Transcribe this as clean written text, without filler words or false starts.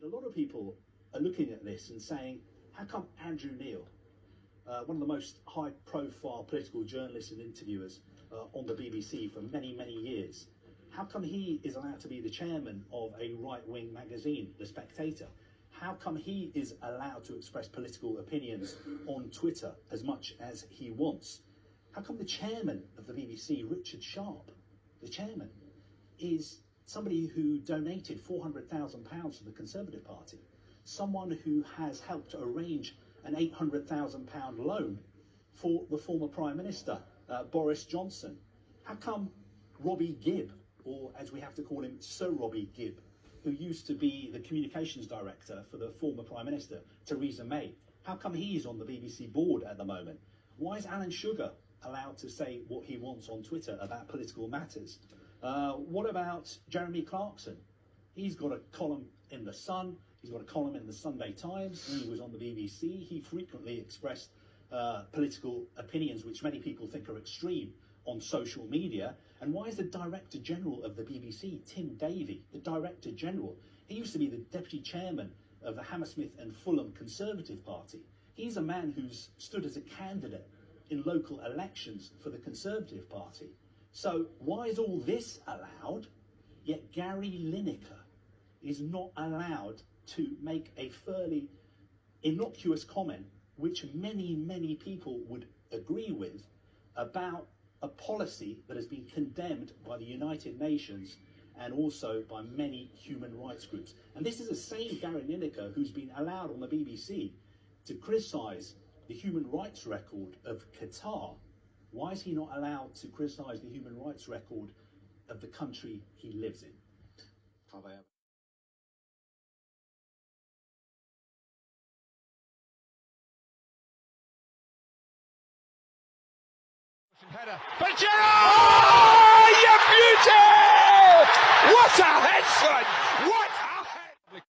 a lot of people are looking at this and saying, how come Andrew Neil, one of the most high-profile political journalists and interviewers on the BBC for many, many years, how come he is allowed to be the chairman of a right-wing magazine, The Spectator? How come he is allowed to express political opinions on Twitter as much as he wants? How come the chairman of the BBC, Richard Sharp, the chairman, is somebody who donated £400,000 to the Conservative Party, someone who has helped arrange an £800,000 loan for the former Prime Minister, Boris Johnson? How come Robbie Gibb, or as we have to call him, Sir Robbie Gibb, who used to be the communications director for the former Prime Minister, Theresa May, how come he's on the BBC board at the moment? Why is Alan Sugar allowed to say what he wants on Twitter about political matters? What about Jeremy Clarkson? He's got a column in The Sun, he's got a column in the Sunday Times. When he was on the BBC, he frequently expressed political opinions which many people think are extreme on social media. And why is the Director General of the BBC, Tim Davie, the Director General, he used to be the Deputy Chairman of the Hammersmith and Fulham Conservative Party. He's a man who's stood as a candidate in local elections for the Conservative Party. So why is all this allowed, yet Gary Lineker is not allowed to make a fairly innocuous comment, which many, many people would agree with, about a policy that has been condemned by the United Nations and also by many human rights groups? And this is the same Gary Lineker who's been allowed on the BBC to criticise the human rights record of Qatar. Why is he not allowed to criticise the human rights record of the country he lives in? Header. But Gerrard! Oh, you beauty! What a head, son!